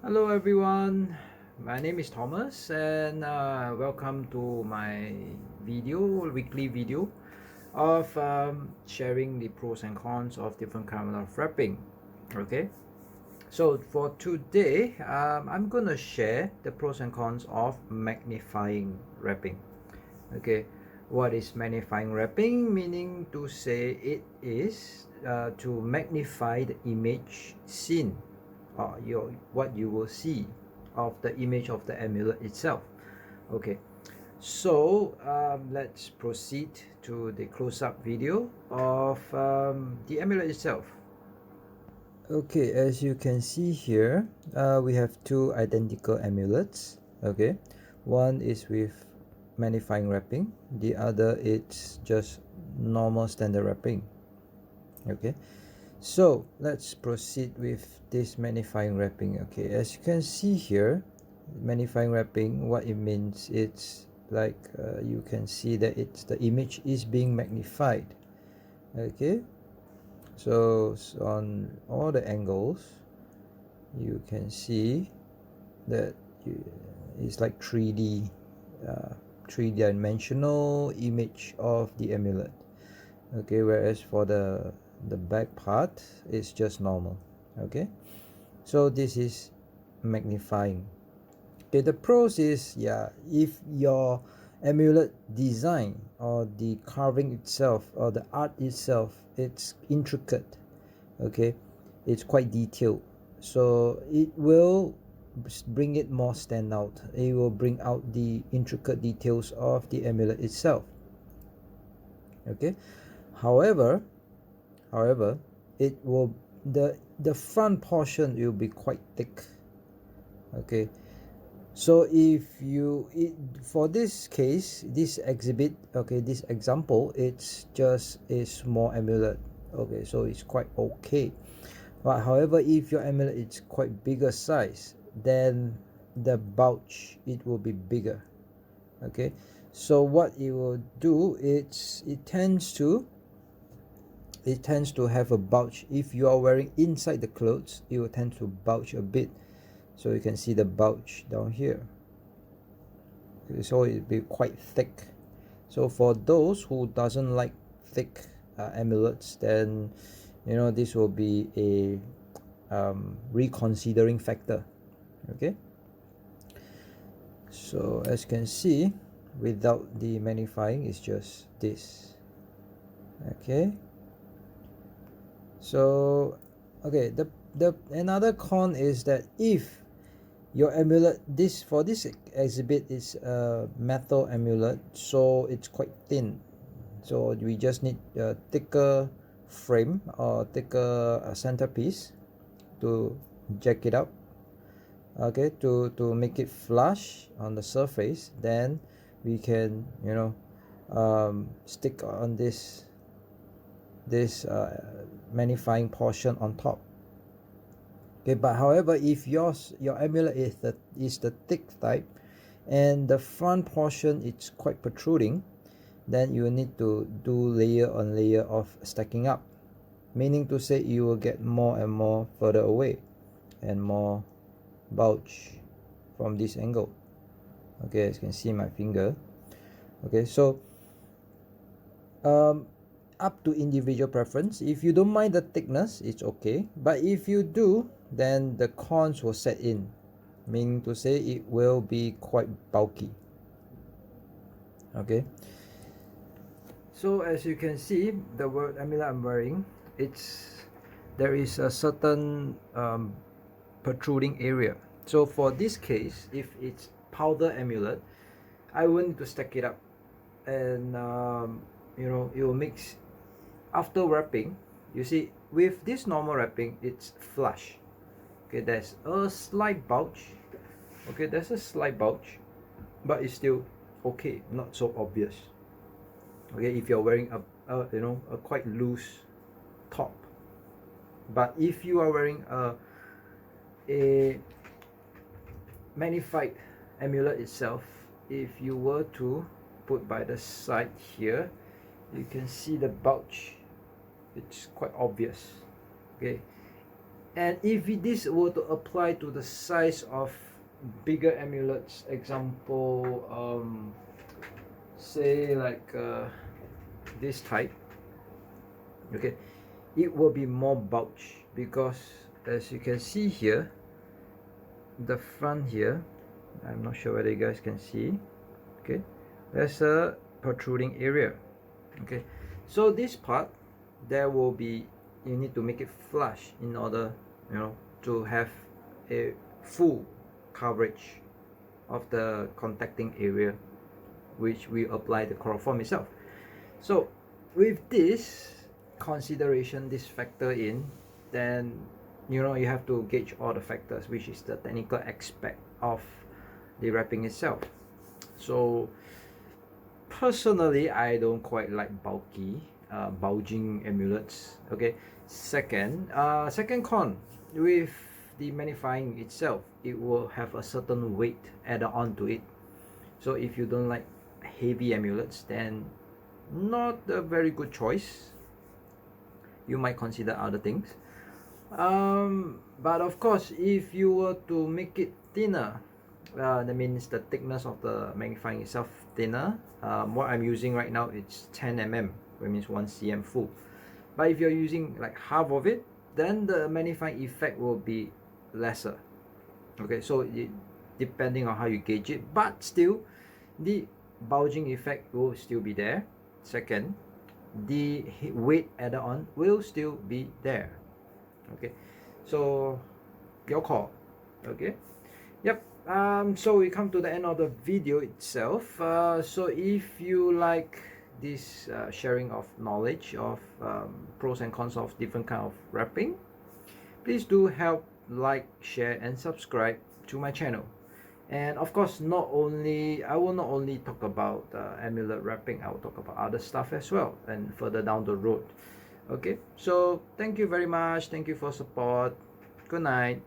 Hello everyone, my name is Thomas and welcome to my weekly video of sharing the pros and cons of different kind of wrapping. Okay, so for today I'm gonna share the pros and cons of magnifying wrapping. Okay, what is magnifying wrapping? Meaning to say it is to magnify the image seen, or what you will see of the image of the amulet itself. Okay, so let's proceed to the close-up video of the amulet itself. Okay, as you can see here, we have two identical amulets. Okay, one is with magnifying wrapping, the other it's just normal standard wrapping. Okay, so let's proceed with this magnifying wrapping. Okay, as you can see here, magnifying wrapping, what it means, it's like you can see that it's the image is being magnified. Okay, so on all the angles you can see that it's like 3D, three-dimensional image of the amulet. Okay, whereas for the back part it's just normal. Okay, so this is magnifying. Okay, the pros is, yeah, if your amulet design or the carving itself or the art itself, it's intricate. Okay, it's quite detailed, so it will bring it more stand out. It will bring out the intricate details of the amulet itself. Okay, however it will, the front portion will be quite thick. Okay, so if you for this case, this exhibit, okay, this example, it's just a small amulet. Okay, so it's quite okay. But however, if your amulet is quite bigger size, then the bulge, it will be bigger. Okay, so what it will do, it tends to have a bulge. If you are wearing inside the clothes, it will tend to bulge a bit. So you can see the bulge down here. Okay, so it'll be quite thick. So for those who doesn't like thick amulets, then this will be a reconsidering factor. Okay, so as you can see, without the magnifying, it's just this. Okay, so okay, the another con is that if your amulet, for this exhibit, is a metal amulet, so it's quite thin, so we just need a thicker frame or thicker centerpiece to jack it up. Okay, to make it flush on the surface, then we can stick on this magnifying portion on top. Okay, but however, if your amulet is the thick type and the front portion it's quite protruding, then you need to do layer on layer of stacking up, meaning to say you will get more and more further away and more bulge from this angle. Okay, as you can see my finger. Okay, so up to individual preference. If you don't mind the thickness, it's okay, but if you do, then the cons will set in, meaning to say it will be quite bulky. Okay, so as you can see, the word amulet I'm wearing, there is a certain protruding area. So for this case, if it's powder amulet, I will need to stack it up, and it will mix after wrapping. You see, with this normal wrapping, it's flush. Okay, there's a slight bulge. Okay, there's a slight bulge, but it's still okay, not so obvious. Okay, if you're wearing a quite loose top. But if you are wearing a magnified amulet itself, if you were to put by the side here, you can see the bulge. It's quite obvious. Okay, And if this were to apply to the size of bigger amulets, example, say like this type, okay, it will be more bulge, because as you can see here, the front here, I'm not sure whether you guys can see, okay, there's a protruding area. Okay, so this part, there will be, you need to make it flush in order, you know, to have a full coverage of the contacting area which we apply the chloroform itself. So with this consideration, this factor in, then you know you have to gauge all the factors, which is the technical aspect of the wrapping itself. So personally, I don't quite like bulky, bulging amulets. Okay. Second con, with the magnifying itself, it will have a certain weight added on to it. So if you don't like heavy amulets, then not a very good choice. You might consider other things. But of course, if you were to make it thinner, that means the thickness of the magnifying itself thinner. What I'm using right now, it's 10 mm, which means 1 cm full. But if you're using like half of it, then the magnifying effect will be lesser. Okay, so depending on how you gauge it, but still the bulging effect will still be there. Second, the weight added on will still be there. Okay, so your call. Okay, yep. So we come to the end of the video itself. So if you like this sharing of knowledge of pros and cons of different kind of wrapping, please do help like, share, and subscribe to my channel. And of course, I will not only talk about amulet wrapping, I will talk about other stuff as well, and further down the road. Okay, so thank you very much. Thank you for support. Good night.